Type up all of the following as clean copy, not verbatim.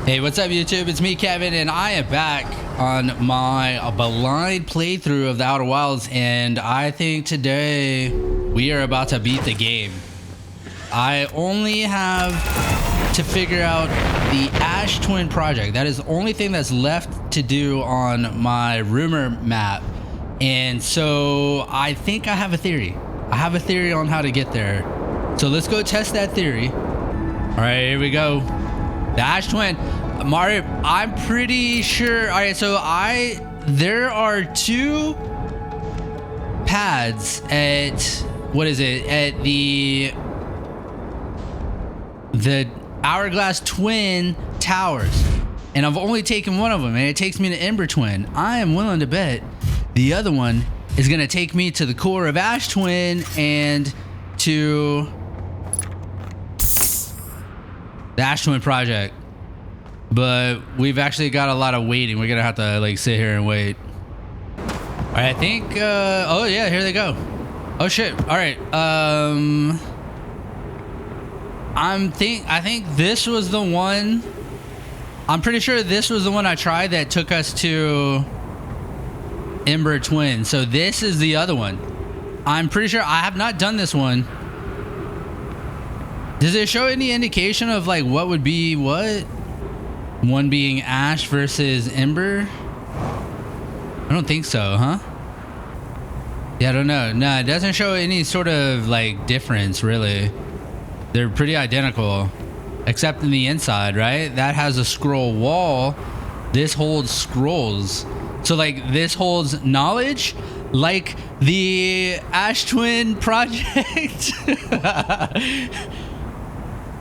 Hey, what's up YouTube? It's me, Kevin, and I am back on my blind playthrough of the Outer Wilds, and I think today we are about to beat the game. I only have to figure out the Ash Twin project. That is the only thing that's left to do on my rumor map, and so I think I have a theory. I have a theory on how to get there. So let's go test that theory. All right, here we go. The Ash Twin. Mario, I'm pretty sure. All right, so there are two pads at, what is it? At the Hourglass Twin Towers. And I've only taken one of them, and it takes me to Ember Twin. I am willing to bet the other one is going to take me to the core of Ash Twin and to the Ash Twin project. But we've actually got a lot of waiting. We're gonna have to like sit here and wait. All right, I think oh yeah, here they go. Oh shit. All right, I think this was the one. I'm pretty sure this was the one I tried that took us to Ember Twin. So this is the other one. I'm pretty sure I have not done this one. Does it show any indication of like what would be what? One being Ash versus Ember? I don't think so, huh? Yeah, I don't know. No, it doesn't show any sort of like difference, really. They're pretty identical, except in the inside, right? That has a scroll wall. This holds scrolls. So like this holds knowledge, like the Ash Twin project.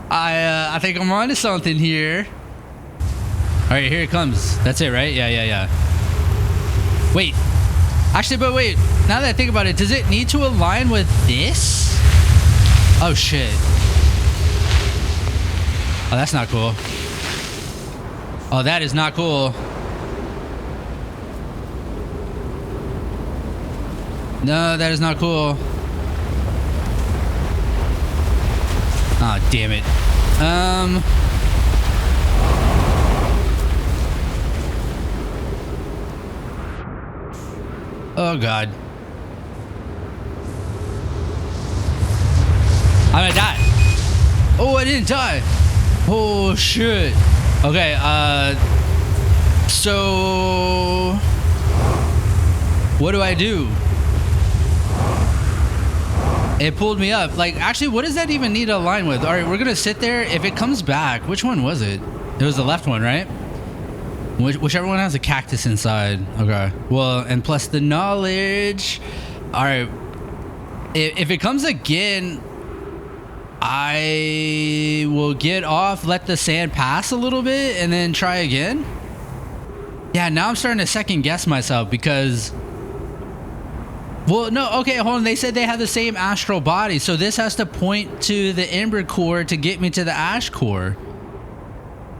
I think I'm onto something here. All right, here it comes. That's it, right? Yeah. Wait. Actually, but wait. Now that I think about it, does it need to align with this? Oh, shit. Oh, that's not cool. Oh, that is not cool. No, that is not cool. Oh, damn it. Oh god. I'm gonna die. Oh, I didn't die. Oh shit. Okay, so what do I do? It pulled me up. Like, actually, what does that even need to align with? All right, we're gonna sit there. If it comes back, which one was it? It was the left one, right? Whichever one has a cactus inside. Okay. Well, and plus the knowledge. All right. If it comes again, I will get off, let the sand pass a little bit, and then try again. Yeah, now I'm starting to second guess myself because... Well, no, okay, hold on. They said they have the same astral body, so this has to point to the Ember core to get me to the Ash core.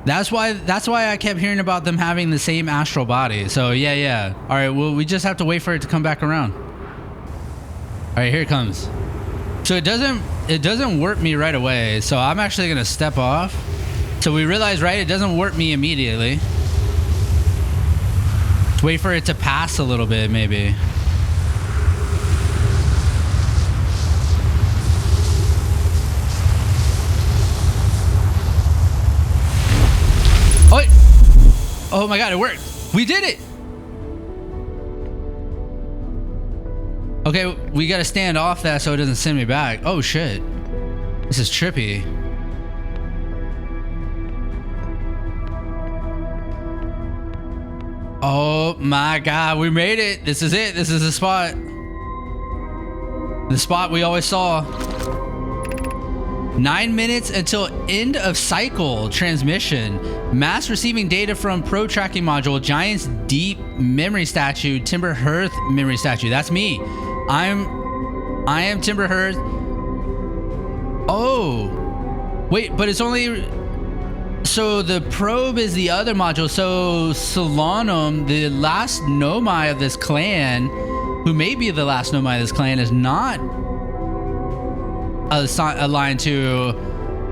That's why I kept hearing about them having the same astral body. So yeah. All right, well, we just have to wait for it to come back around. All right, here it comes. So it doesn't warp me right away. So I'm actually gonna step off. So we realize, right, it doesn't warp me immediately. Let's wait for it to pass a little bit, maybe. Oh my god, it worked. We did it. Okay, we gotta stand off that so it doesn't send me back. Oh shit. This is trippy. Oh my god, we made it. This is it. This is the spot. The spot we always saw. 9 minutes until end of cycle transmission. Mass receiving data from Pro Tracking Module. Giant's Deep Memory Statue. Timber Hearth Memory Statue. That's me. I am Timber Hearth. Oh. Wait, but it's only... So the probe is the other module. So Solanum, the last Nomai of this clan, who may be the last Nomai of this clan, is not aligned to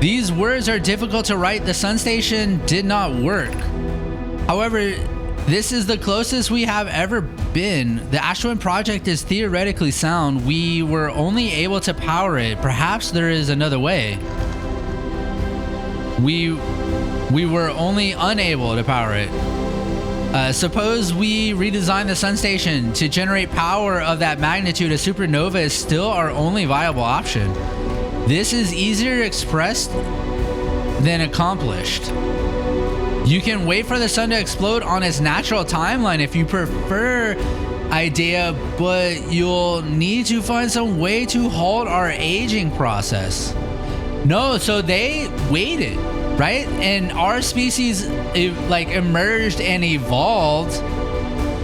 These words are difficult to write. The sun station did not work. However, this is the closest we have ever been. The Ashwin project is theoretically sound. We were only able to power it. Perhaps there is another way. We were only unable to power it. Suppose we redesign the sun station to generate power of that magnitude. A supernova is still our only viable option. This is easier expressed than accomplished. You can wait for the sun to explode on its natural timeline if you prefer idea, but you'll need to find some way to halt our aging process. No, so they waited, right? And our species emerged and evolved,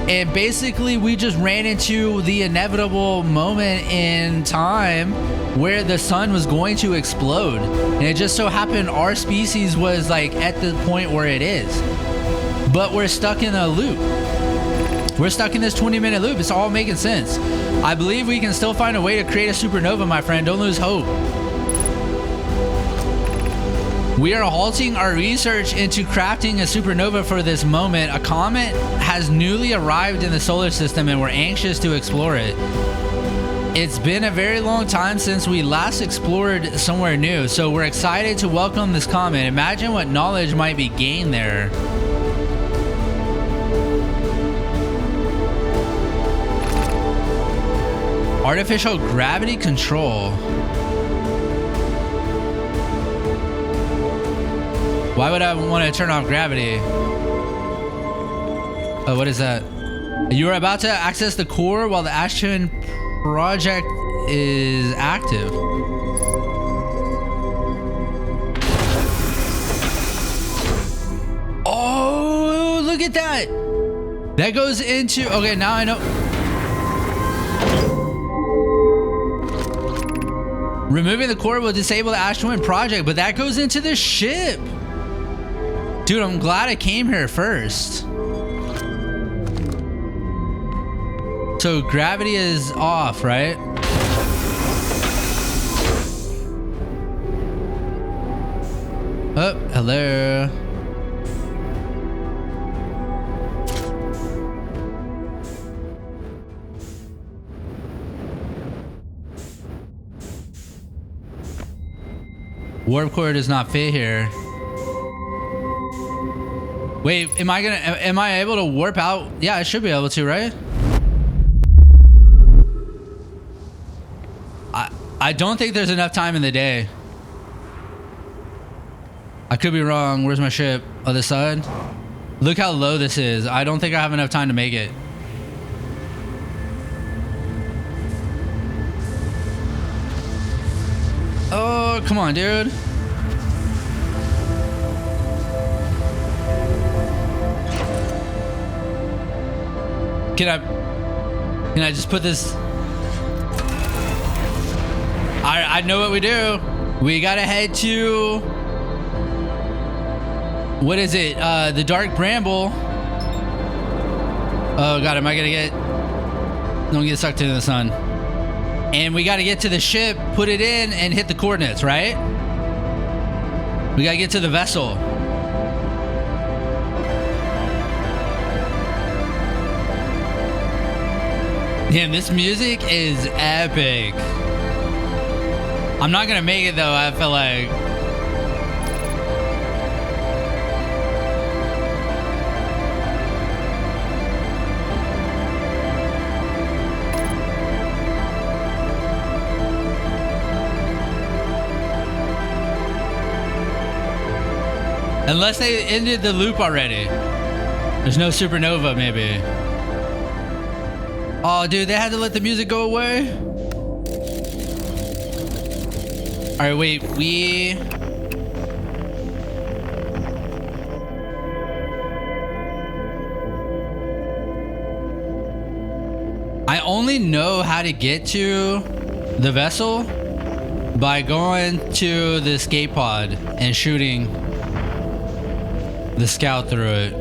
and basically we just ran into the inevitable moment in time where the sun was going to explode, and it just so happened our species was at the point where it is. But we're stuck in a loop. We're stuck in this 20-minute loop. It's all making sense. I believe we can still find a way to create a supernova, my friend. Don't lose hope. We are halting our research into crafting a supernova for this moment. A comet has newly arrived in the solar system and we're anxious to explore it. It's been a very long time since we last explored somewhere new, so we're excited to welcome this comet. Imagine what knowledge might be gained there. Artificial gravity control. Why would I want to turn off gravity? Oh, what is that? You are about to access the core while the Ashton project is active. Oh, look at that. That goes into... Okay, now I know. Removing the core will disable the Ashwin project, but that goes into the ship. Dude, I'm glad I came here first. So gravity is off, right? Oh, hello. Warp core does not fit here. Wait, am I able to warp out? Yeah, I should be able to, right? I don't think there's enough time in the day. I could be wrong. Where's my ship? Other side? Look how low this is. I don't think I have enough time to make it. Oh, come on, dude. Can I just put this? I know what we do. We gotta head to, what is it? The Dark Bramble. Oh god, am I gonna don't get sucked into the sun. And we gotta get to the ship, put it in, and hit the coordinates, right? We gotta get to the vessel. Damn, this music is epic. I'm not gonna make it though, I feel like. Unless they ended the loop already. There's no supernova, maybe. Oh, dude, they had to let the music go away? All right, wait, I only know how to get to the vessel by going to the escape pod and shooting the scout through it.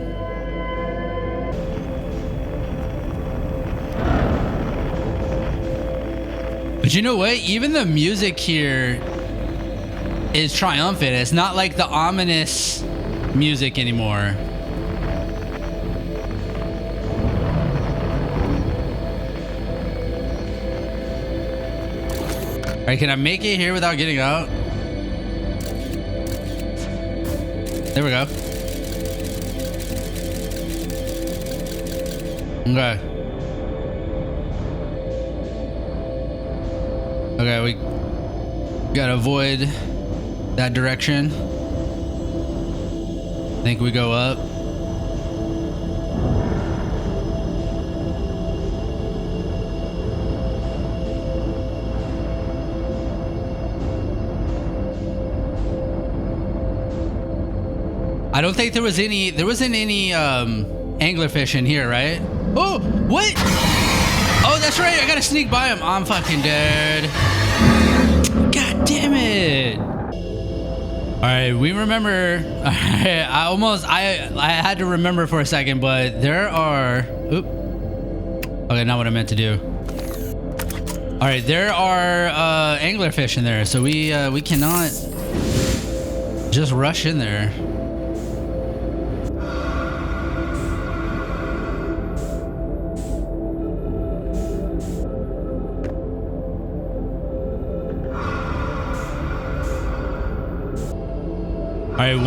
But you know what? Even the music here is triumphant. It's not like the ominous music anymore. All right, can I make it here without getting out? There we go. Okay. Okay, we gotta avoid that direction. I think we go up. I don't think there wasn't any anglerfish in here, right? Oh, what? Oh, that's right. I gotta sneak by him. I'm fucking dead. God damn it. All right, we remember. I had to remember for a second, but there are. Oop. Okay, not what I meant to do. All right, there are anglerfish in there, so we cannot just rush in there. All right,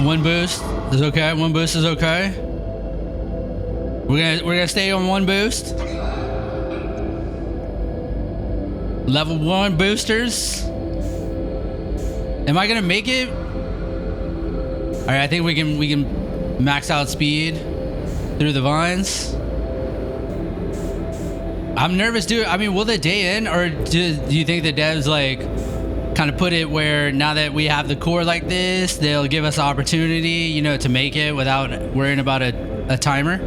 one boost is okay. One boost is okay. We're gonna stay on one boost. Level 1 boosters. Am I gonna make it? All right, I think we can max out speed through the vines. I'm nervous, dude. I mean, will the day end, or do you think the devs like kind of put it where now that we have the core like this, they'll give us the opportunity, you know, to make it without worrying about a timer?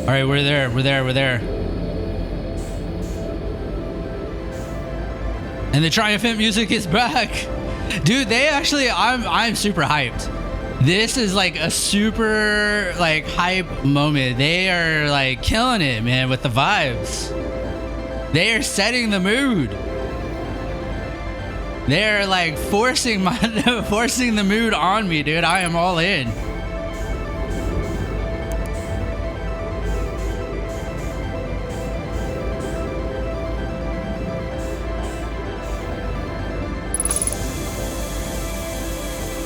All right, we're there. And the triumphant music is back. Dude, they actually, I'm super hyped. This is like a super like hype moment. They are like killing it, man, with the vibes. They are setting the mood. They're like forcing the mood on me, dude. I am all in.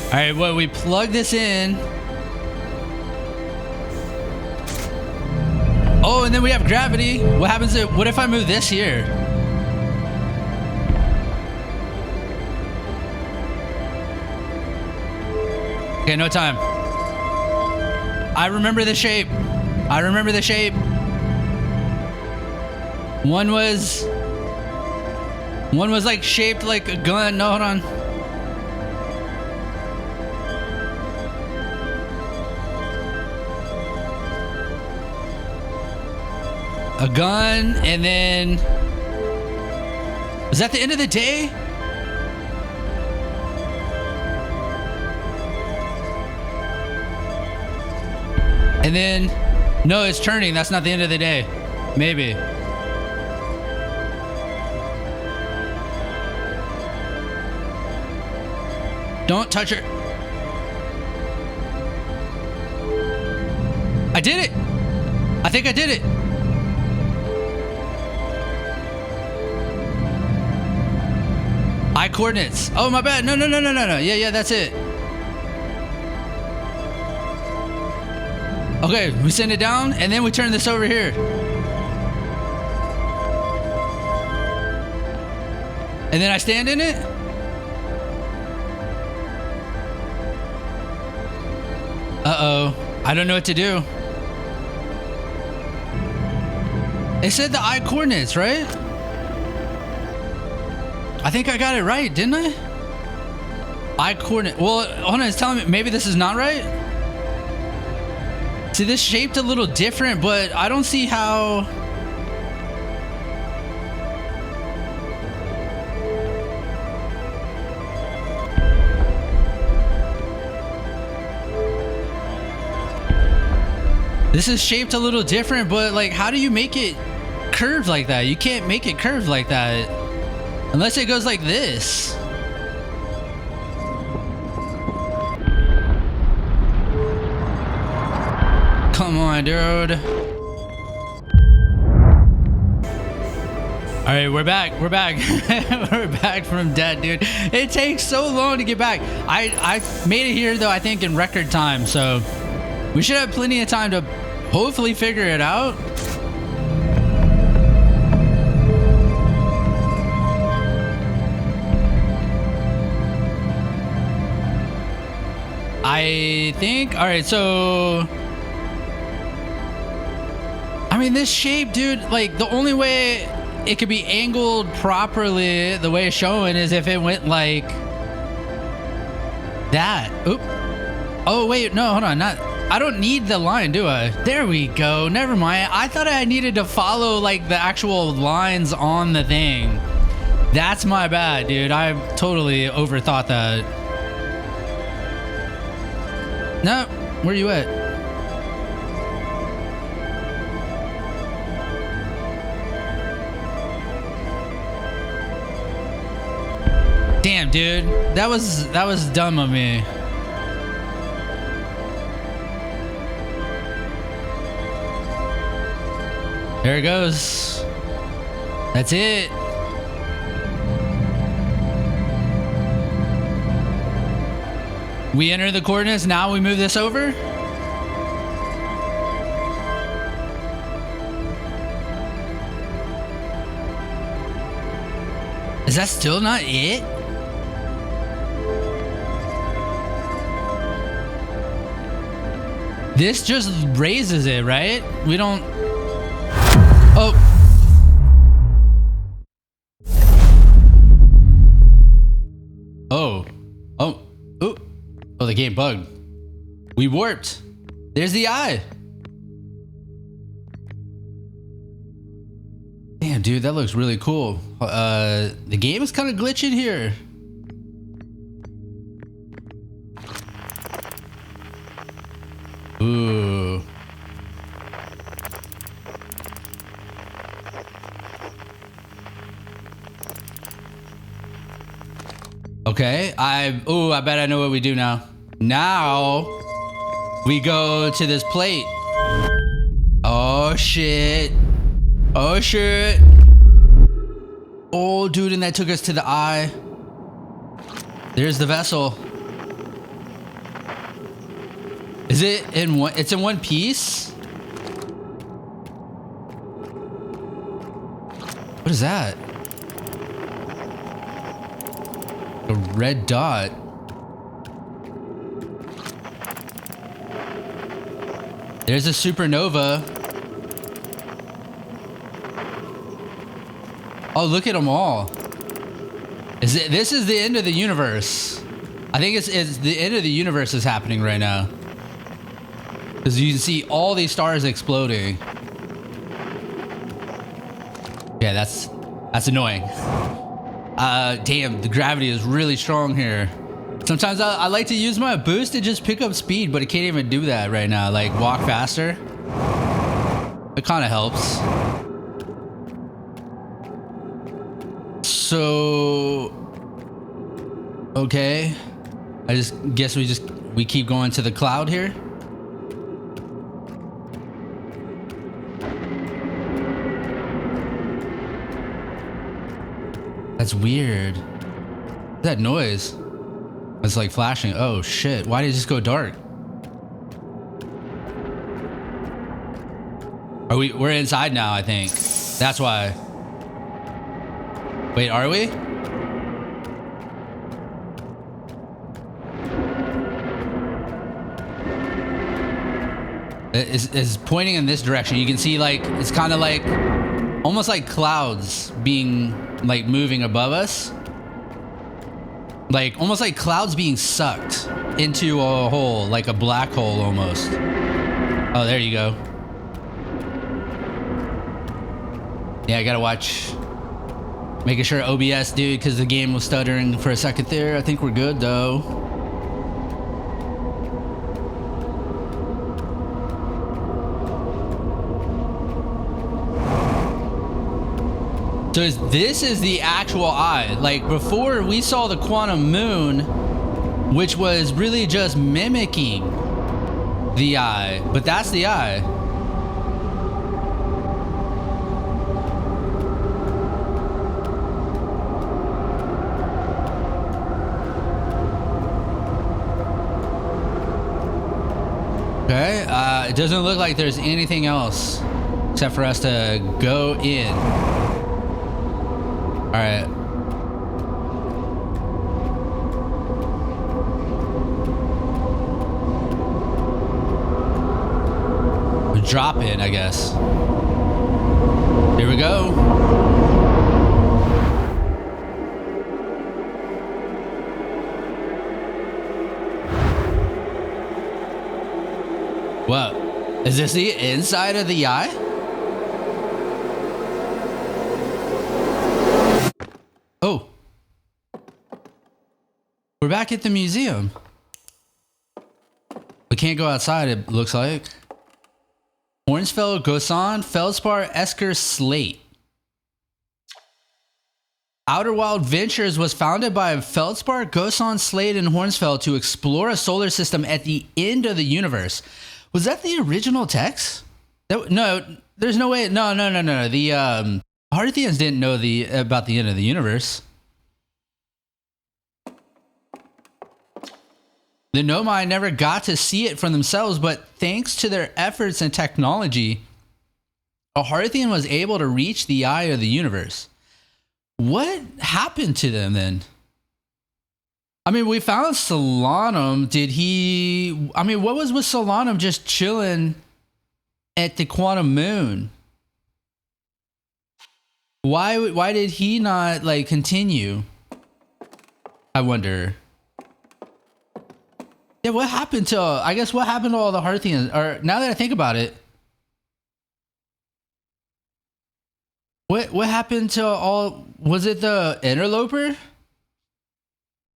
All right, well, we plug this in. Oh, and then we have gravity. What happens what if I move this here? Okay, no time. I remember the shape. One was like shaped like a gun. No, hold on. A gun, and then was that the end of the day? And then no, it's turning. That's not the end of the day. Maybe. Don't touch her. I did it. I think I did it. I coordinates. Oh, my bad. No. Yeah, that's it. Okay, we send it down, and then we turn this over here. And then I stand in it. Uh-oh. I don't know what to do. It said the I coordinates, right? I think I got it right, didn't I? I coordinate. Well, hold on, it's telling me maybe this is not right. See, this shaped a little different, but I don't see how. This is shaped a little different, but like, how do you make it curved like that? You can't make it curved like that. Unless it goes like this. Come on, dude. All right, we're back. We're back. We're back from dead, dude. It takes so long to get back. I made it here, though, I think, in record time. So we should have plenty of time to hopefully figure it out. I think, all right, so, I mean, this shape, dude, like, the only way it could be angled properly the way it's showing is if it went like that. Oop. Oh, wait, no, hold on, I don't need the line, do I? There we go, never mind. I thought I needed to follow, like, the actual lines on the thing. That's my bad, dude. I totally overthought that. No, where you at? Damn, dude, that was dumb of me. There it goes. That's it. We enter the coordinates, now we move this over? Is that still not it? This just raises it, right? We don't... Oh. Oh. Oh. Ooh. Oh, the game bugged. We warped. There's the eye. Damn, dude, that looks really cool. The game is kind of glitching here. Ooh. Okay, I bet I know what we do now. Now we go to this plate. Oh shit. Oh shit. Oh dude, and that took us to the eye. There's the vessel. Is it in one? It's in one piece? What is that? A red dot. There's a supernova. Oh, look at them all. This is the end of the universe. I think it's the end of the universe is happening right now. Because you can see all these stars exploding. Yeah, that's annoying. Damn, the gravity is really strong here. Sometimes I like to use my boost to just pick up speed, but it can't even do that right now. Like, walk faster. It kind of helps. So... Okay. I just guess we keep going to the cloud here. That's weird. What's that noise? It's like flashing. Oh shit, why did it just go dark? We're inside now, I think. That's why. Wait, are we? It's pointing in this direction. You can see, like, it's kind of like almost like clouds being like moving above us, like almost like clouds being sucked into a hole, like a black hole almost. Oh, there you go. Yeah, I gotta watch, making sure OBS, dude, because the game was stuttering for a second there. I think we're good though. So this is the actual eye. Like before we saw the quantum moon, which was really just mimicking the eye, but that's the eye. Okay, it doesn't look like there's anything else except for us to go in. All right. Drop in, I guess. Here we go. What? Is this the inside of the eye? Oh. We're back at the museum. We can't go outside, it looks like. Hornsfeld, Gosan, Feldspar, Esker, Slate. Outer Wild Ventures was founded by Feldspar, Gosan, Slate, and Hornsfeld to explore a solar system at the end of the universe. Was that the original text? No, there's no way. No. The Harthians didn't know about the end of the universe. The Nomai never got to see it for themselves, but thanks to their efforts and technology, a Harthian was able to reach the eye of the universe. What happened to them then? I mean, we found Solanum. What was with Solanum just chilling at the quantum moon? Why did he not like continue? I wonder. Yeah, what happened to what happened to all the Harthians? Or now that I think about it, what happened to all? Was it the interloper?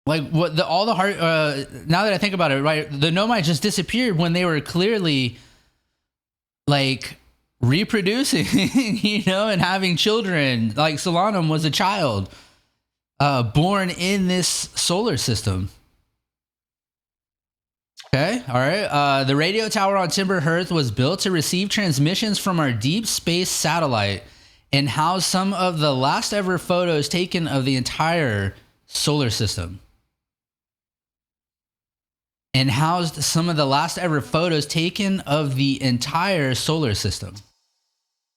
Like what now that I think about it, right? The Nomai just disappeared when they were clearly like reproducing, and having children. Like Solanum was a child born in this solar system. Okay, all right. The radio tower on Timber Hearth was built to receive transmissions from our deep space satellite and house some of the last ever photos taken of the entire solar system.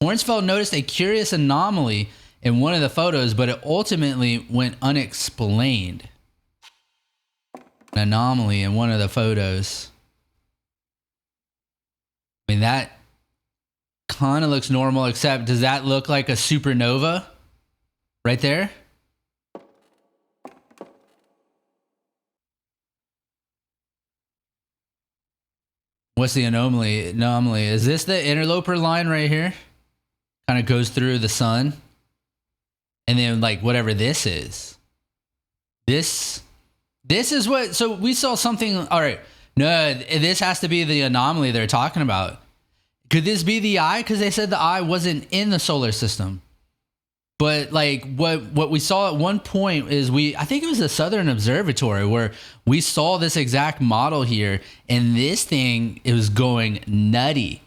Hornsfeld noticed a curious anomaly in one of the photos, but it ultimately went unexplained. An anomaly in one of the photos. I mean, that kind of looks normal, except does that look like a supernova right there? What's the anomaly? Is this the interloper line right here? Kind of goes through the sun. And then like whatever this is. This is what, so we saw something, all right. No, this has to be the anomaly they're talking about. Could this be the eye? Because they said the eye wasn't in the solar system. But like what we saw at one point is I think it was the Southern Observatory where we saw this exact model here, and this thing, it was going nutty.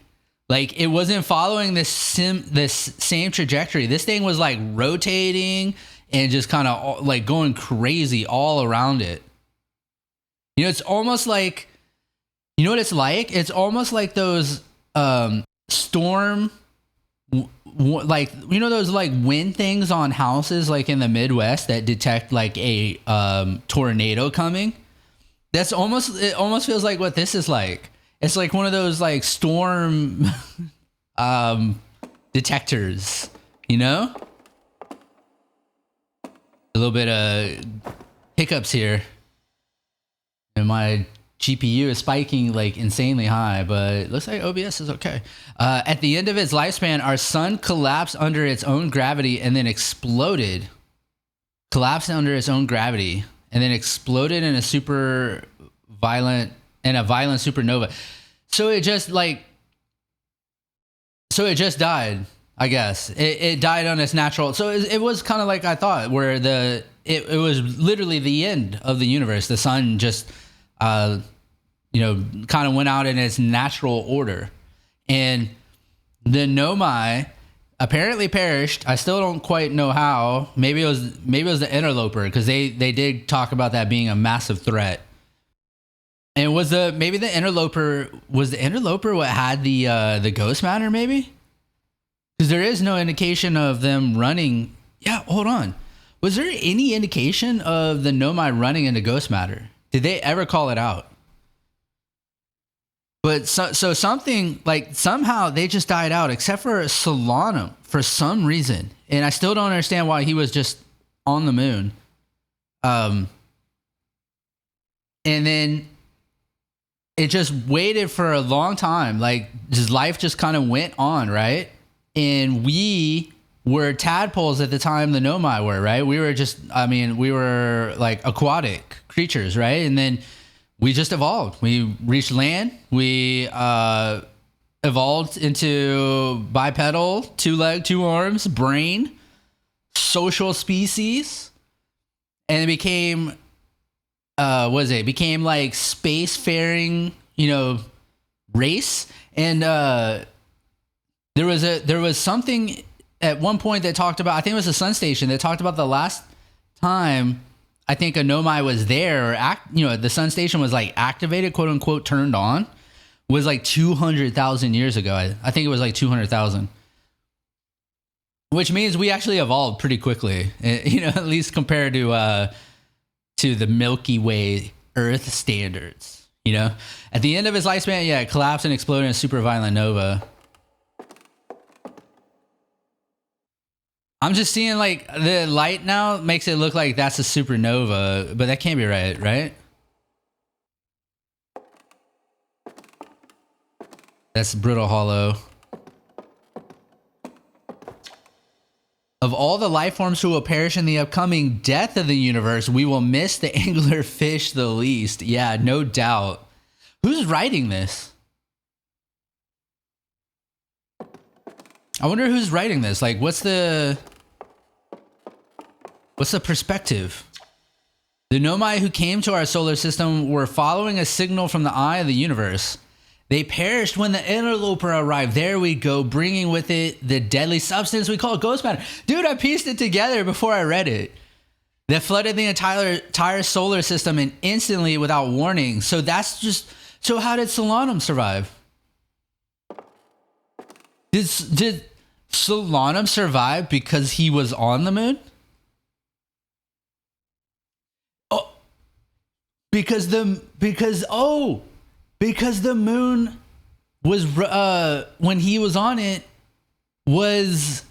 Like it wasn't following this same trajectory. This thing was like rotating and just kind of like going crazy all around it. It's almost like, you know what it's like? It's almost like those storm, like, those like wind things on houses like in the Midwest that detect like a tornado coming. It almost feels like what this is like. It's like one of those like storm detectors, A little bit of hiccups here. And my GPU is spiking like insanely high, but it looks like OBS is okay. At the end of its lifespan, our sun collapsed under its own gravity and then exploded. Collapsed under its own gravity and then exploded in a violent supernova. So it just died. I guess it died on its natural. So it was kind of like I thought, where it was literally the end of the universe. The sun just, kind of went out in its natural order, and the Nomai apparently perished. I still don't quite know how. Maybe it was the interloper, because they did talk about that being a massive threat. And was the interloper what had the ghost matter, maybe? Because there is no indication of them running. Yeah, hold on. Was there any indication of the Nomai running into ghost matter? Did they ever call it out? But so something like somehow they just died out, except for Solanum for some reason, and I still don't understand why he was just on the moon. And then it just waited for a long time. Like, his life just kind of went on, right? And we were tadpoles at the time the Nomai were, right? We were like aquatic creatures, right? And then we just evolved. We reached land. We evolved into bipedal, 2 leg, 2 arms, brain, social species, and it became became like spacefaring, race. And there was something at one point that talked about, I think it was the Sun Station, that talked about the last time I think a Nomai was there, or the Sun Station was like activated, quote unquote, turned on, was like 200,000 years ago. I think it was like 200,000, which means we actually evolved pretty quickly, at least compared to the Milky Way Earth standards. At the end of its lifespan, it collapsed and exploded in a super violent nova. I'm just seeing like the light now makes it look like that's a supernova, but that can't be right? That's Brittle Hollow. Of all the life forms who will perish in the upcoming death of the universe, we will miss the anglerfish the least. Yeah, no doubt. Who's writing this? I wonder who's writing this. Like, what's the perspective? The Nomai who came to our solar system were following a signal from the eye of the universe. They perished when the interloper arrived. There we go, bringing with it the deadly substance we call ghost matter. Dude, I pieced it together before I read it. That flooded the entire solar system, and instantly, without warning. So how did Solanum survive? Did Solanum survive because he was on the moon? Oh, because the moon was when he was on it was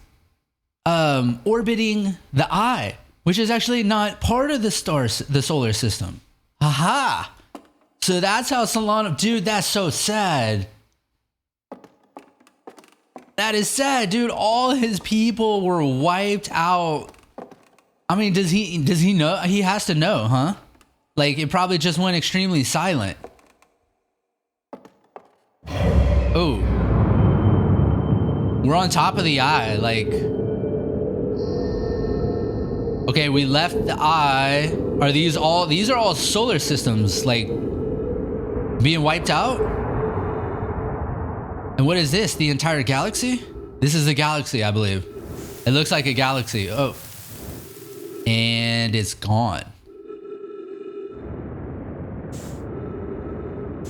orbiting the eye, which is actually not part of the solar system. Aha! So that's how Solanum, dude, that's so sad. That is sad, dude. All his people were wiped out. I mean, does he know? He has to know, huh? Like, it probably just went extremely silent. Oh. We're on top of the eye, like. Okay, we left the eye. Are these are all solar systems, like, being wiped out? And what is this? The entire galaxy? This is a galaxy, I believe. It looks like a galaxy. Oh. And it's gone.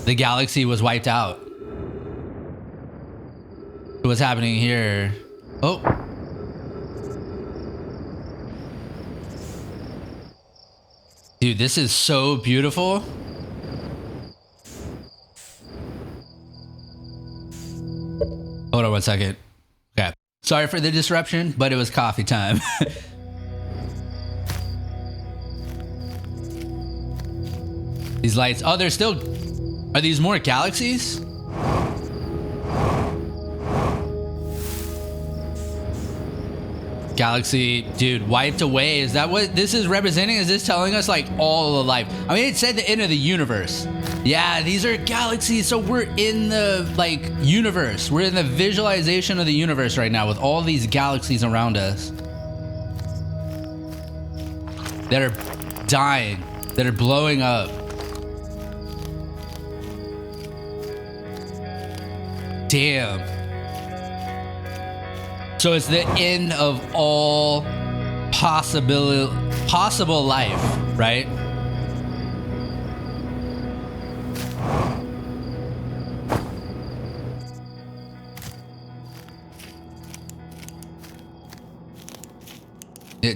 The galaxy was wiped out. What's happening here? Oh. Dude, this is so beautiful. Hold on one second. Okay. Sorry for the disruption, but it was coffee time. These lights. Oh, they're still... Are these more galaxies? Galaxy, dude, wiped away. Is that what this is representing? Is this telling us like all of life? I mean, it said the end of the universe. Yeah, these are galaxies. So we're in the like universe. We're in the visualization of the universe right now with all these galaxies around us that are dying, that are blowing up. Damn. So it's the end of all possible life, right?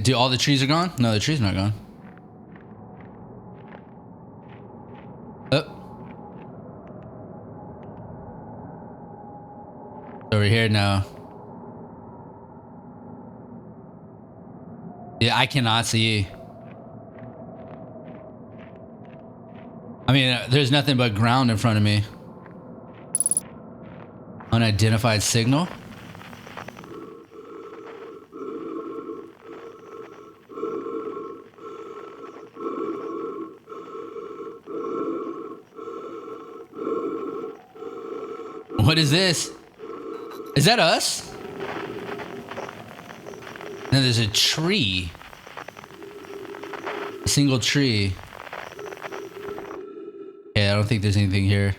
Do all the trees are gone? No, the tree's not gone. Oh. Over here now. Yeah, I cannot see. I mean, there's nothing but ground in front of me. Unidentified signal. What is this? Is that us? No, there's a tree. A single tree. Okay, I don't think there's anything here.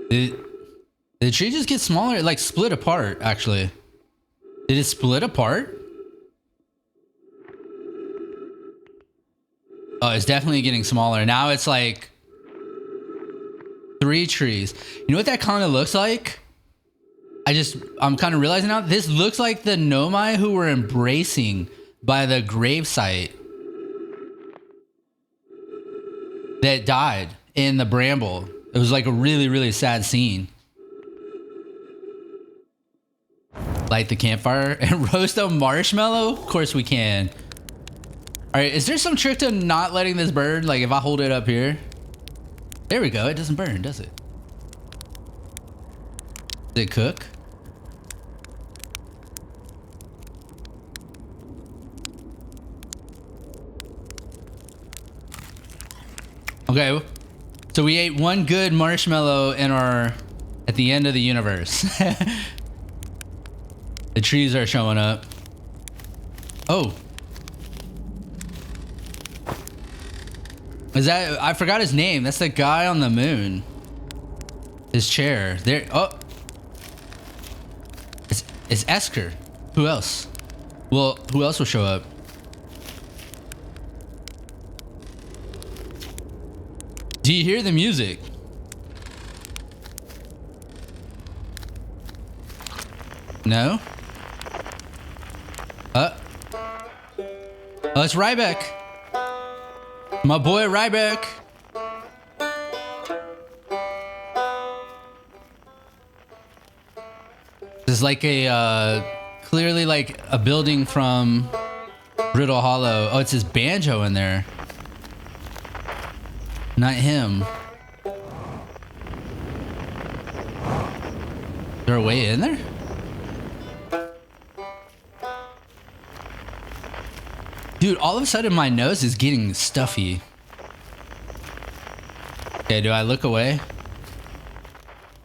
Did the tree just get smaller? It like split apart, actually. Did it split apart? Oh, it's definitely getting smaller. Now it's like 3 trees. You know what that kind of looks like? I'm kind of realizing now, this looks like the Nomai who were embracing by the gravesite that died in the bramble. It was like a really, really sad scene. Light the campfire and roast a marshmallow? Of course we can. All right, is there some trick to not letting this burn? Like if I hold it up here? There we go, it doesn't burn, does it? Does it cook? Okay, so we ate one good marshmallow at the end of the universe. The trees are showing up. Oh. Is that, I forgot his name. That's the guy on the moon. His chair. There, oh. It's Esker. Who else? Well, who else will show up? Do you hear the music? No? Oh, it's Ryback. My boy Ryback. This is like a, clearly like a building from Brittle Hollow. Oh, it's his banjo in there. Not him. Is there a way in there? Dude, all of a sudden my nose is getting stuffy. Okay, do I look away?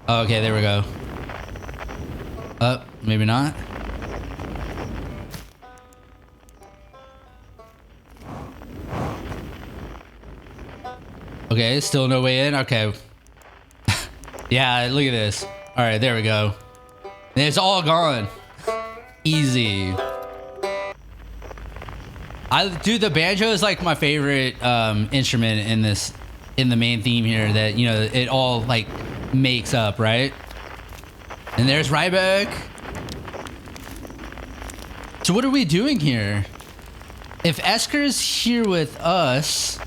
Oh, okay, there we go. Maybe not. Okay, still no way in. Okay. Yeah, look at this. All right, there we go. And it's all gone. Easy. Dude, the banjo is like my favorite instrument in the main theme here that, you know, it all like makes up, right? And there's Ryback. So what are we doing here? If Esker's here with us,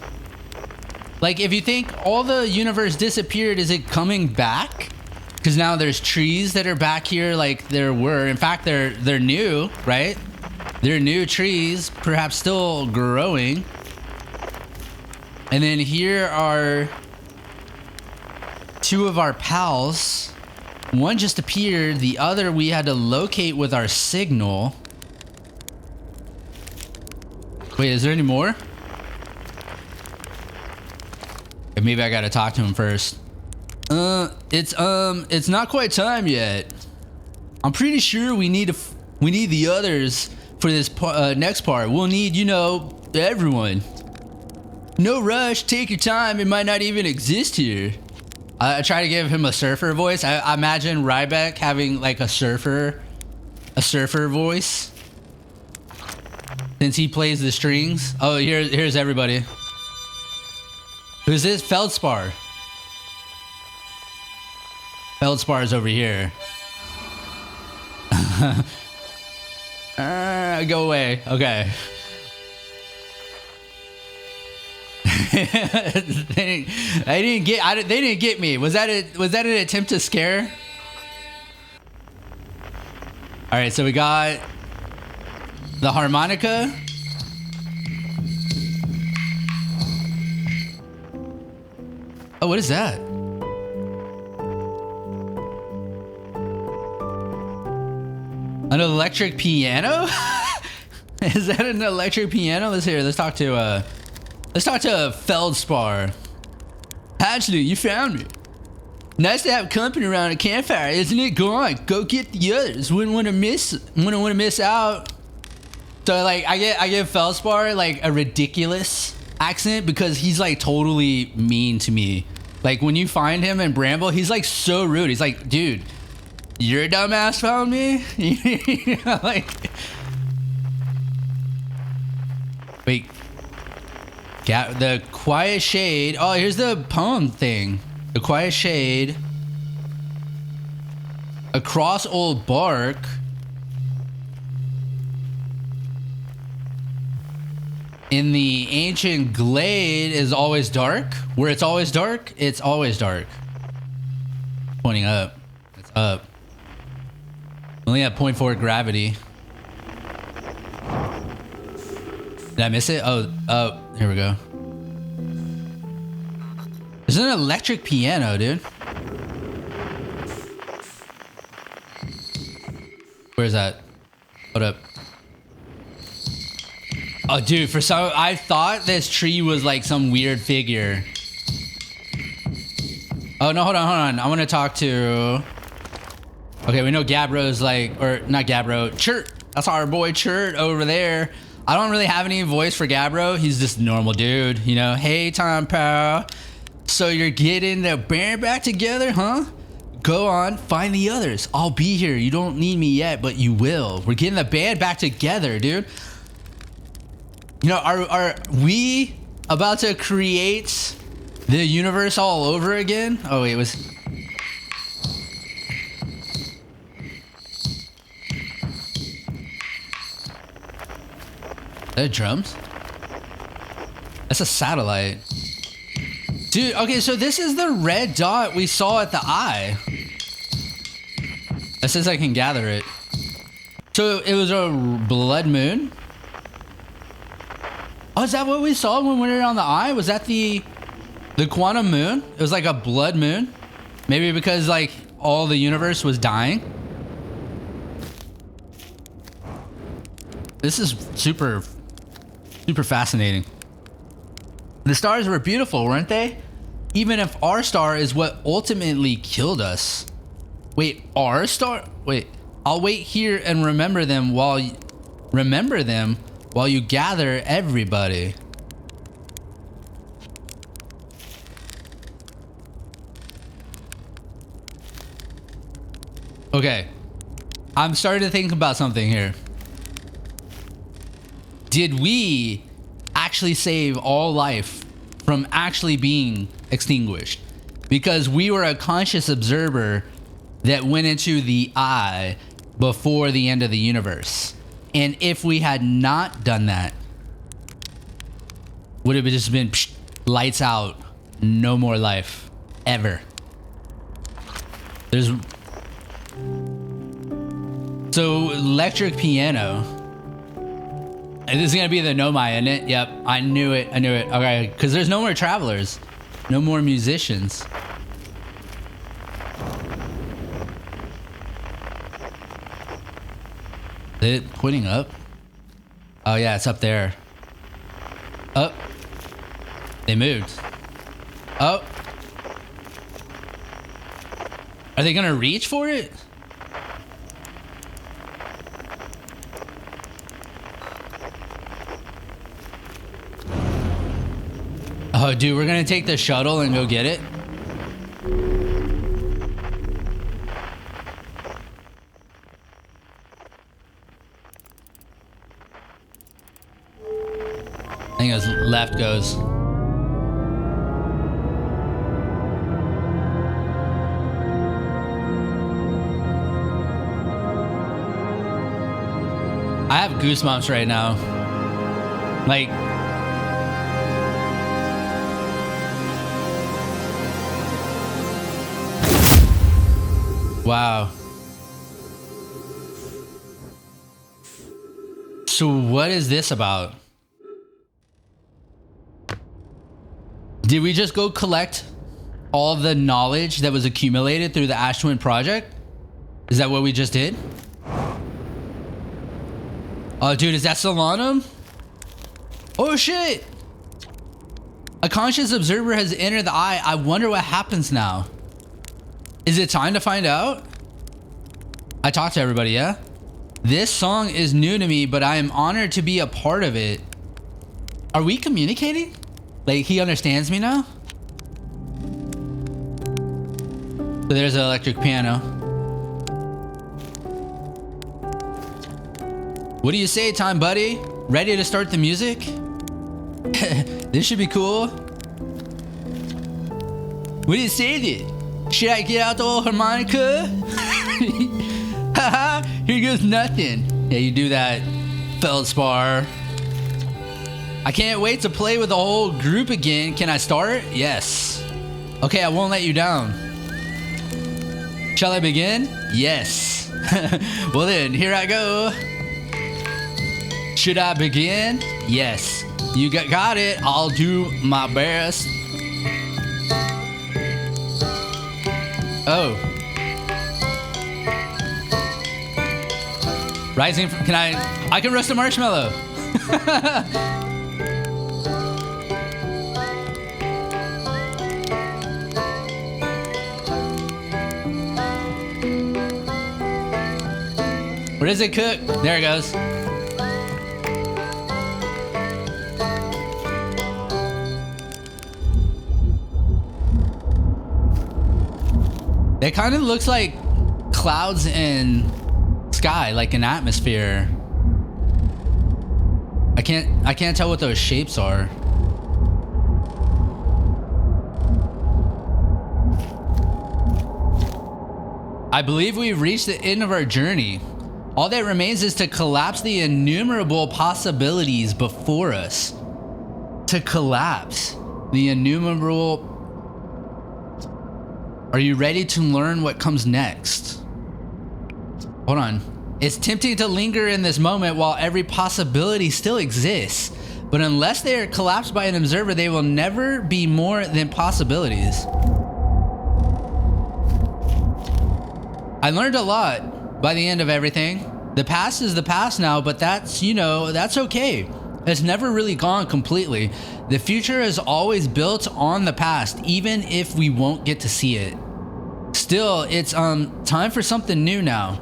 like if you think all the universe disappeared, is it coming back? Because now there's trees that are back here like there were. In fact, they're new, right? They're new trees, perhaps still growing. And then here are 2 of our pals One just appeared. The other we had to locate with our signal. Wait, is there any more? Maybe I gotta talk to him first. It's not quite time yet. I'm pretty sure we need the others for this next part. We'll need, you know, everyone. No rush. Take your time. It might not even exist here. I try to give him a surfer voice. I imagine Ryback having like a surfer voice. Since he plays the strings. Oh, here's everybody. Who's this? Feldspar. Feldspar's over here. Go away. Okay. they didn't get me. Was that an attempt to scare? All right, so we got the harmonica. Oh, what is that? An electric piano? Is that an electric piano? Let's talk to Feldspar. Actually, you found me. Nice to have company around a campfire, isn't it? Go on, go get the others. Wouldn't want to miss out. So like I give Feldspar like a ridiculous accent because he's like totally mean to me. Like when you find him in Bramble, he's like so rude. He's like, dude, your dumbass found me? You know, like, wait. The quiet shade. Oh, here's the poem thing. The quiet shade. Across old bark. In the ancient glade is always dark. Where it's always dark, it's always dark. Pointing up. It's up. Only at 0.4 gravity. Did I miss it? Oh, here we go. There's an electric piano, dude. Where's that? Hold up. Oh, dude, I thought this tree was like some weird figure. Oh, no, hold on. I want to talk to... Okay, we know Gabro's like... Or, not Gabro. Chert. That's our boy Chert over there. I don't really have any voice for Gabro. He's just a normal dude, you know? Hey, Tom pal. So you're getting the band back together, huh? Go on, find the others. I'll be here. You don't need me yet, but you will. We're getting the band back together, dude. You know, are we about to create the universe all over again? Oh, wait, it was... Is that drums? That's a satellite. Dude, okay, so this is the red dot we saw at the eye. It says I can gather it. So it was a blood moon? Oh, is that what we saw when we were on the eye? Was that the quantum moon? It was like a blood moon? Maybe because like all the universe was dying? This is super fascinating. The stars were beautiful, weren't they? Even if our star is what ultimately killed us. Wait, our star? Wait, I'll wait here and remember them while you gather everybody. Okay, I'm starting to think about something here. Did we actually save all life from actually being extinguished? Because we were a conscious observer that went into the eye before the end of the universe. And if we had not done that, would it have just been psh, lights out, no more life, ever? So electric piano. And this is gonna be the Nomai, isn't it? Yep, I knew it. Okay, because there's no more travelers, no more musicians. Is it pointing up? Oh yeah, it's up there. Oh. They moved. Oh. Are they gonna reach for it? Oh, dude, we're gonna take the shuttle and go get it. I think it was left goes. I have goosebumps right now. Like, wow. So what is this about? Did we just go collect all the knowledge that was accumulated through the Ash Twin project? Is that what we just did? Oh, dude, is that Solanum? Oh, shit. A conscious observer has entered the eye. I wonder what happens now. Is it time to find out? I talked to everybody, yeah? This song is new to me, but I am honored to be a part of it. Are we communicating? Like, he understands me now? So there's an electric piano. What do you say, time buddy? Ready to start the music? This should be cool. What do you say then? Should I get out the old harmonica? Haha, here goes nothing. Yeah, you do that, feldspar. I can't wait to play with the whole group again. Can I start? Yes. Okay, I won't let you down. Shall I begin? Yes. Well then, here I go. Should I begin? Yes. You got it. I'll do my best. Oh. Rising from, I can roast a marshmallow. Where does it cook? There it goes. It kind of looks like clouds and sky, like an atmosphere. I can't tell what those shapes are. I believe we've reached the end of our journey. All that remains is to collapse the innumerable possibilities before us. To collapse the innumerable. Are you ready to learn what comes next? Hold on. It's tempting to linger in this moment while every possibility still exists. But unless they are collapsed by an observer, they will never be more than possibilities. I learned a lot by the end of everything. The past is the past now, but that's, that's okay. It's never really gone completely. The future is always built on the past, even if we won't get to see it. Still, it's time for something new now.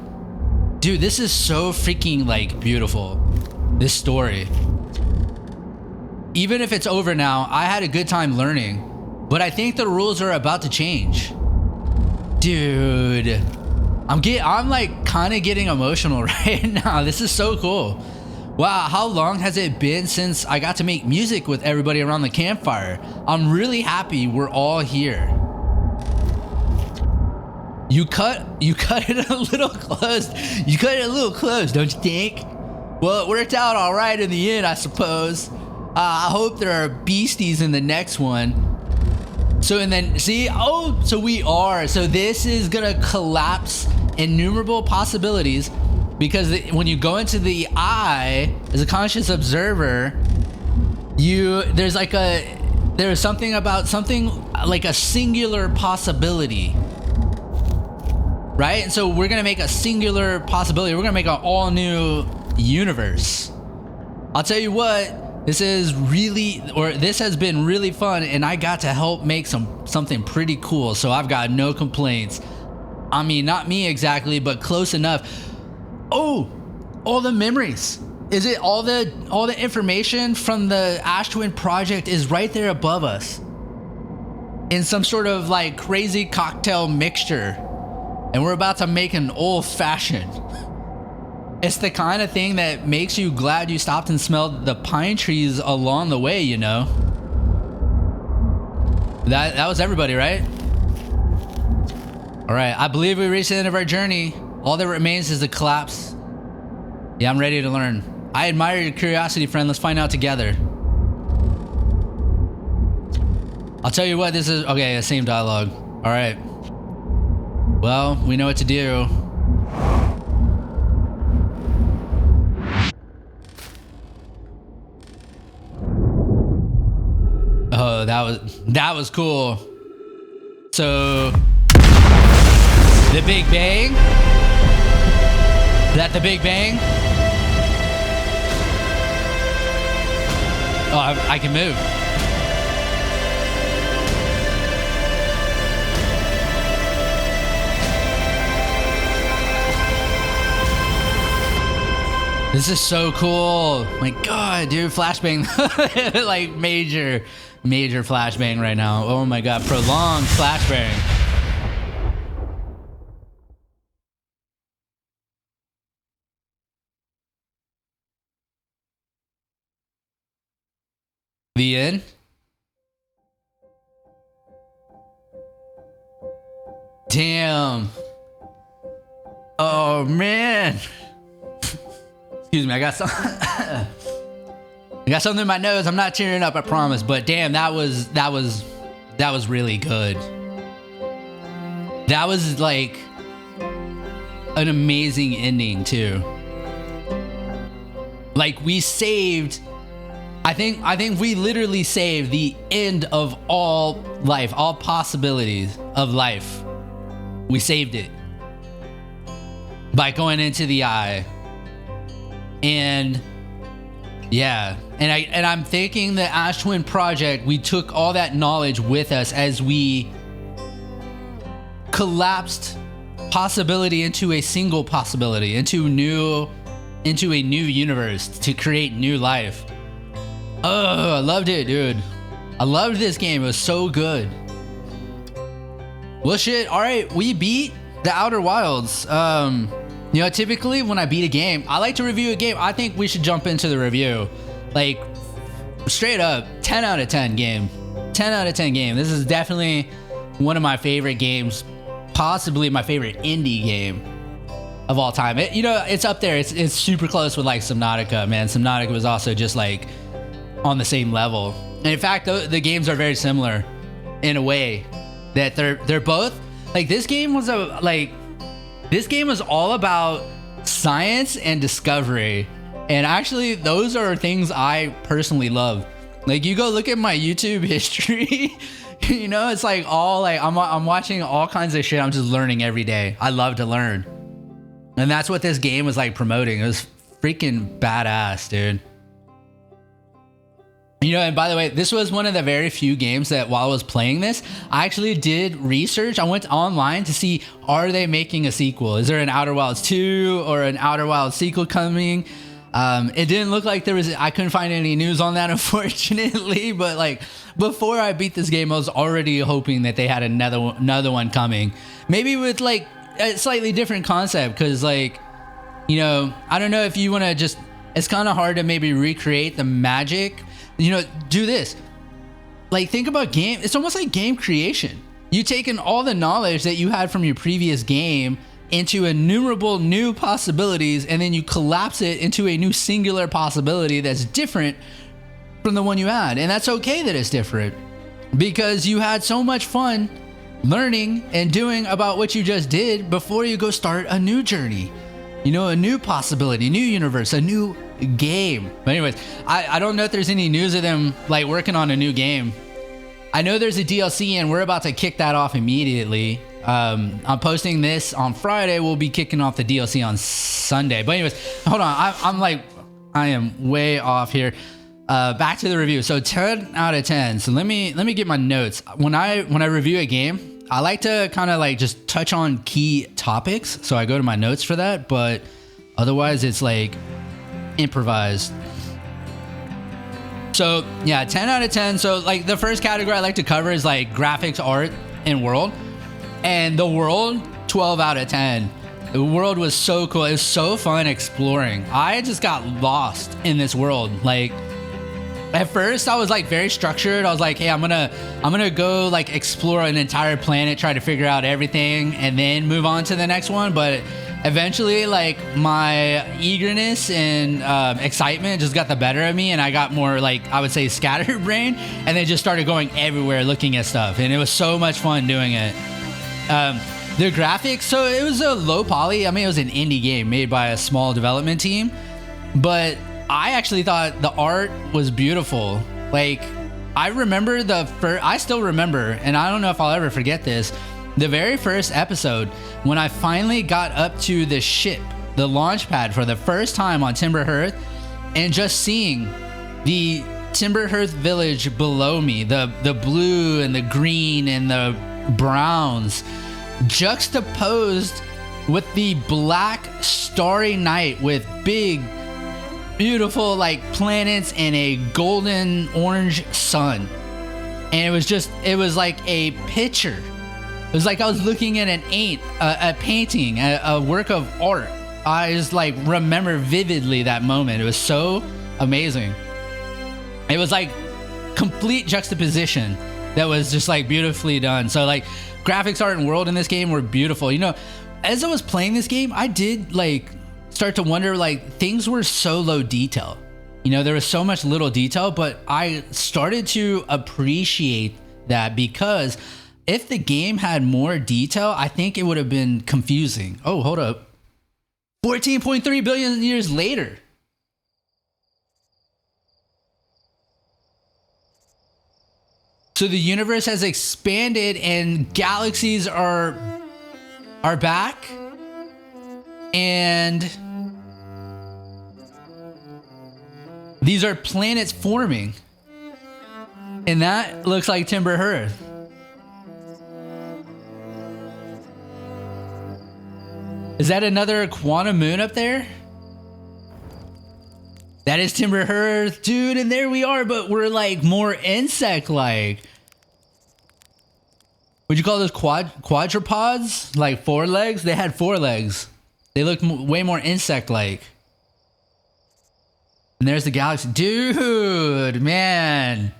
Dude, this is so freaking beautiful. This story. Even if it's over now, I had a good time learning, but I think the rules are about to change. Dude, I'm like kind of getting emotional right now. This is so cool. Wow, how long has it been since I got to make music with everybody around the campfire? I'm really happy we're all here. You cut it a little close. You cut it a little close, don't you think? Well, it worked out all right in the end, I suppose. I hope there are beasties in the next one. So, and then, see? Oh, so we are. So this is gonna collapse innumerable possibilities, because when you go into the eye as a conscious observer, there's something about something like a singular possibility. right? And so we're gonna make a singular possibility. We're gonna make an all new universe. I'll tell you what, this has been really fun, and I got to help make something pretty cool. So I've got no complaints. I mean, not me exactly, but close enough. Oh, all the memories. Is it all the information from the Ash Twin project is right there above us in some sort of like crazy cocktail mixture, and we're about to make an old fashioned. It's the kind of thing that makes you glad you stopped and smelled the pine trees along the way, you know. That was everybody, right? All right, I believe we reached the end of our journey. All that remains is the collapse. Yeah, I'm ready to learn. I admire your curiosity, friend. Let's find out together. I'll tell you what, this is... Okay, the same dialogue. All right. Well, we know what to do. Oh, that was cool. So... The Big Bang? Is that the Big Bang? Oh, I can move. This is so cool. My God, dude, flashbang. Like major flashbang right now. Oh my God, prolonged flashbang. The end? Damn. Oh man. Excuse me, I got something in my nose. I'm not tearing up, I promise. But damn, that was really good. That was like an amazing ending too. Like we saved. I think we literally saved the end of all life, all possibilities of life. We saved it by going into the eye. And yeah, and I'm thinking the Ash Twin project, we took all that knowledge with us as we collapsed possibility into a single possibility, into a new universe to create new life. Oh, I loved it, dude. I loved this game. It was so good. Well, shit. All right, we beat the Outer Wilds. You know, typically when I beat a game, I like to review a game. I think we should jump into the review. Like, straight up, 10 out of 10 game. 10 out of 10 game. This is definitely one of my favorite games. Possibly my favorite indie game of all time. It's up there. It's super close with like Subnautica, man. Subnautica was also just like on the same level. And in fact, the games are very similar in a way that they're both like this game was all about science and discovery. And actually those are things I personally love. Like you go look at my YouTube history, you know, it's like all like I'm watching all kinds of shit. I'm just learning every day. I love to learn. And that's what this game was like promoting. It was freaking badass, dude. You know, and by the way, this was one of the very few games that while I was playing this, I actually did research. I went online to see, are they making a sequel? Is there an Outer Wilds 2 or an Outer Wilds sequel coming? It didn't look like there was, I couldn't find any news on that, unfortunately. But like before I beat this game, I was already hoping that they had another one coming. Maybe with like a slightly different concept. Cause like, you know, I don't know if you want to just, it's kind of hard to maybe recreate the magic. You know, do this. Like, think about game. It's almost like game creation. You taken all the knowledge that you had from your previous game into innumerable new possibilities, and then you collapse it into a new singular possibility that's different from the one you had. And that's okay that it's different because you had so much fun learning and doing about what you just did before you go start a new journey. You know, a new possibility, a new universe, a new game. But anyways, I don't know if there's any news of them like working on a new game. I know there's a DLC and we're about to kick that off immediately. I'm posting this on Friday. We'll be kicking off the DLC on Sunday. But anyways, hold on. I am way off here. Back to the review. So 10 out of 10. So let me get my notes. When I review a game, I like to kind of like just touch on key topics. So I go to my notes for that, but otherwise it's like improvised. So yeah, 10 out of 10. So like the first category I like to cover is like graphics, art, and world. And the world, 12 out of 10. The world was so cool. It was so fun exploring. I just got lost in this world. Like at first I was like very structured. I was like, hey, I'm gonna go like explore an entire planet, try to figure out everything, and then move on to the next one. But eventually, like my eagerness and excitement just got the better of me, and I got more like, I would say, scatterbrained, and then just started going everywhere looking at stuff, and it was so much fun doing it. The graphics, so it was a low poly. I mean, it was an indie game made by a small development team, but I actually thought the art was beautiful. Like I remember I still remember, and I don't know if I'll ever forget this, the very first episode when I finally got up to the ship, the launch pad, for the first time on Timber Hearth, and just seeing the Timber Hearth village below me, the blue and the green and the browns juxtaposed with the black starry night with big beautiful like planets and a golden orange sun, and it was like a picture. It was like I was looking at a painting, a work of art. I just like remember vividly that moment. It was so amazing. It was like complete juxtaposition that was just like beautifully done. So like graphics, art, and world in this game were beautiful. You know, as I was playing this game, I did like start to wonder, like, things were so low detail. You know, there was so much little detail, but I started to appreciate that, because if the game had more detail, I think it would have been confusing. Oh, hold up. 14.3 billion years later. So the universe has expanded and galaxies are back. And these are planets forming. And that looks like Timber Hearth. Is that another quantum moon up there? That is Timber Hearth, dude, and there we are, but we're like more insect-like. Would you call those quadrpods? Like 4 legs? They had 4 legs. They looked way more insect-like. And there's the galaxy. Dude, man.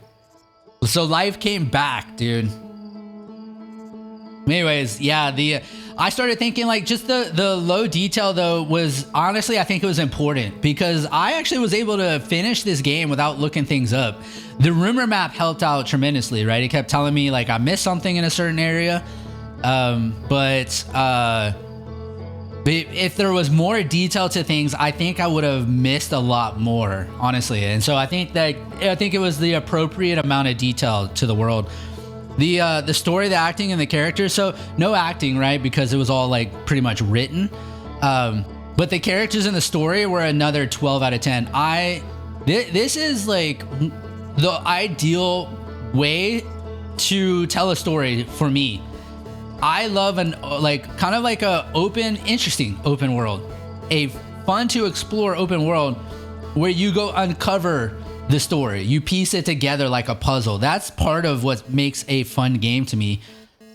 So life came back, dude. Anyways, yeah, I started thinking like just the low detail though was honestly, I think it was important, because I actually was able to finish this game without looking things up. The rumor map helped out tremendously, right? It kept telling me like I missed something in a certain area. But if there was more detail to things, I think I would have missed a lot more, honestly. And so I think it was the appropriate amount of detail to the world. The story, the acting, and the characters. So no acting, right? Because it was all like pretty much written. But the characters in the story were another 12 out of 10. This is like the ideal way to tell a story for me. I love kind of like a interesting open world, a fun to explore open world where you go uncover the story, you piece it together like a puzzle. That's part of what makes a fun game to me.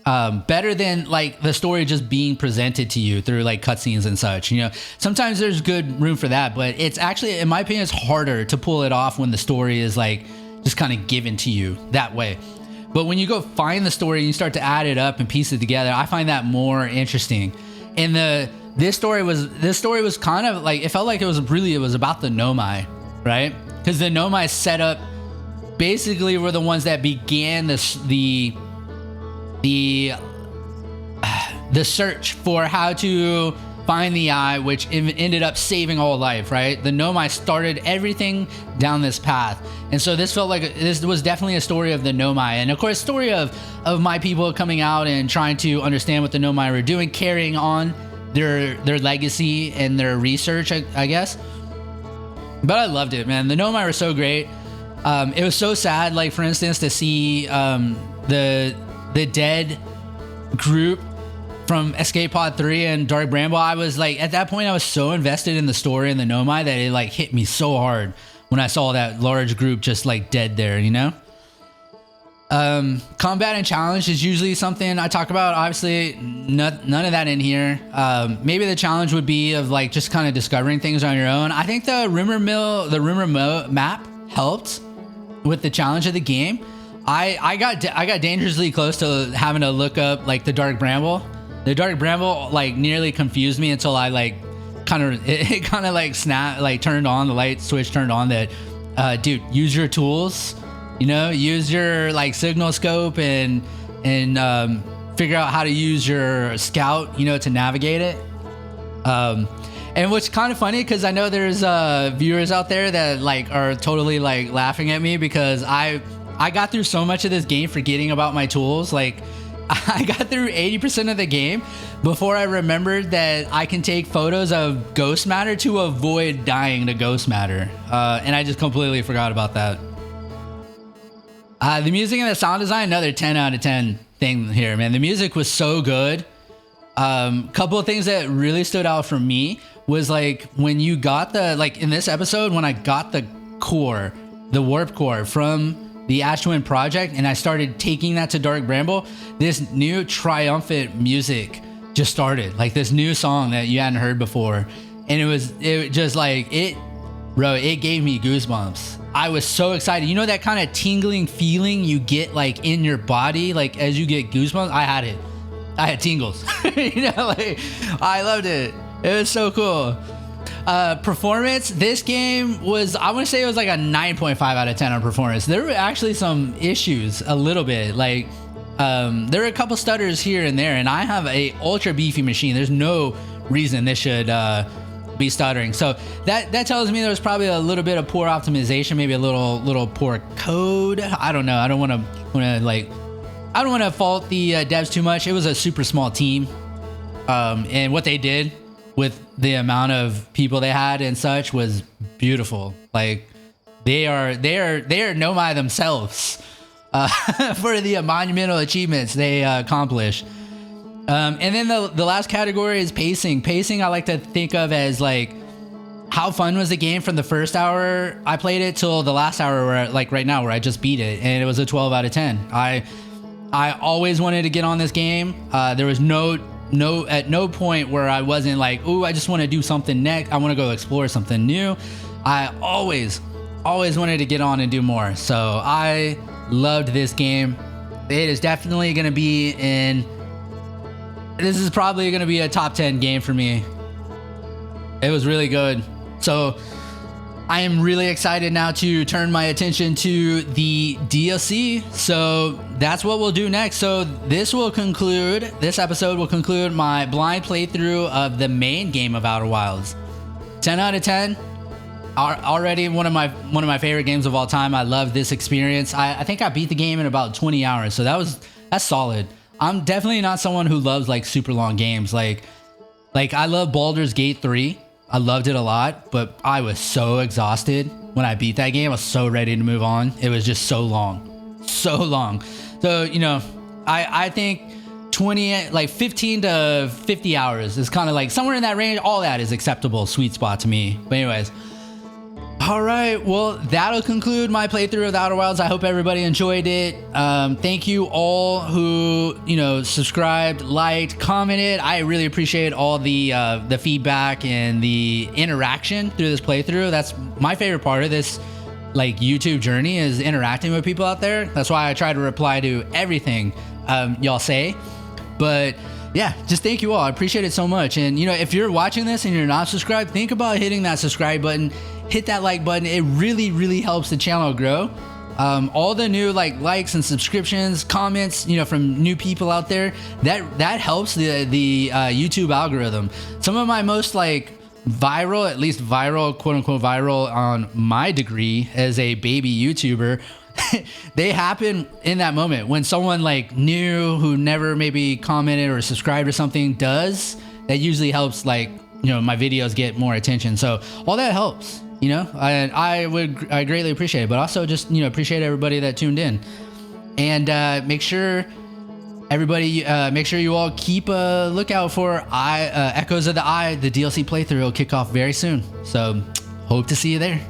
Better than like the story just being presented to you through like cutscenes and such. You know, sometimes there's good room for that, but it's actually, in my opinion, it's harder to pull it off when the story is like just kind of given to you that way. But when you go find the story and you start to add it up and piece it together, I find that more interesting. And this story was kind of like, it felt like it was about the Nomai, right? Because the Nomai set up basically were the ones that began the search for how to find the eye, which ended up saving all life, right? The Nomai started everything down this path. And so this felt like, this was definitely a story of the Nomai. And of course, story of my people coming out and trying to understand what the Nomai were doing, carrying on their legacy and their research, I guess. But I loved it, man. The Nomai were so great. It was so sad, like, for instance, to see the dead group from Escape Pod 3 and Dark Bramble. I was like, at that point, I was so invested in the story and the Nomai that it like hit me so hard when I saw that large group just like dead there, you know? Combat and challenge is usually something I talk about. Obviously, none of that in here. Maybe the challenge would be of like just kind of discovering things on your own. I think the rumor map helped with the challenge of the game. I got dangerously close to having to look up like the Dark Bramble. The Dark Bramble like nearly confused me until I like it kind of like turned on, the light switch turned on that, dude, use your tools, you know, use your like signal scope and figure out how to use your scout, you know, to navigate it. And what's kind of funny, because I know there's viewers out there that like are totally like laughing at me because I got through so much of this game forgetting about my tools. Like I got through 80% of the game before I remembered that I can take photos of ghost matter to avoid dying to ghost matter. And I just completely forgot about that. The music and the sound design, another 10 out of 10 thing here, man. The music was so good. Couple of things that really stood out for me was like when you got like in this episode, when I got the core, the warp core from the Ash Twin project, and I started taking that to Dark Bramble, this new triumphant music just started, like this new song that you hadn't heard before. And it just like, it gave me goosebumps. I was so excited. You know that kind of tingling feeling you get like in your body, like as you get goosebumps? I had it. I had tingles. You know, like I loved it. It was so cool. Performance, this game was, I want to say it was like a 9.5 out of 10 on performance. There were actually some issues a little bit, like there were a couple stutters here and there, and I have a ultra beefy machine. There's no reason this should be stuttering. So that tells me there was probably a little bit of poor optimization, maybe a little poor code. I don't know. I don't want to fault the devs too much. It was a super small team, and what they did with the amount of people they had and such was beautiful. Like they are Nomai themselves for the monumental achievements they accomplish. And then the last category is pacing. Pacing I like to think of as like, how fun was the game from the first hour I played it till the last hour where, like right now, where I just beat it, and it was a 12 out of 10. I always wanted to get on this game. There was at no point where I wasn't like, ooh, I just want to do something next. I want to go explore something new. I always wanted to get on and do more. So I loved this game. It is definitely going to be this is probably going to be a top 10 game for me. It was really good. So I am really excited now to turn my attention to the DLC. So that's what we'll do next. So this episode will conclude my blind playthrough of the main game of Outer Wilds. 10 out of 10. Already one of my favorite games of all time. I love this experience. I think I beat the game in about 20 hours. So that's solid. I'm definitely not someone who loves like super long games. Like I love Baldur's Gate 3. I loved it a lot, but I was so exhausted when I beat that game. I was so ready to move on. It was just so long. So, you know, I think 15 to 50 hours is kind of like somewhere in that range. All that is acceptable, sweet spot to me. But anyways, all right, well, that'll conclude my playthrough of the Outer Wilds. I hope everybody enjoyed it. Thank you all who, you know, subscribed, liked, commented. I really appreciate all the feedback and the interaction through this playthrough. That's my favorite part of this like YouTube journey, is interacting with people out there. That's why I try to reply to everything y'all say. But yeah, just thank you all. I appreciate it so much. And you know, if you're watching this and you're not subscribed, think about hitting that subscribe button. Hit that like button. It really, really helps the channel grow. all the new likes and subscriptions, comments, from new people out there, that helps the YouTube algorithm. Some of my most viral, at least viral, quote unquote viral on my degree as a baby YouTuber, they happen in that moment when someone new who never maybe commented or subscribed or something does. That usually helps my videos get more attention. So all that helps, and I greatly appreciate it, but also just appreciate everybody that tuned in. And make sure you all keep a lookout for Echoes of the Eye. The DLC playthrough will kick off very soon, so hope to see you there.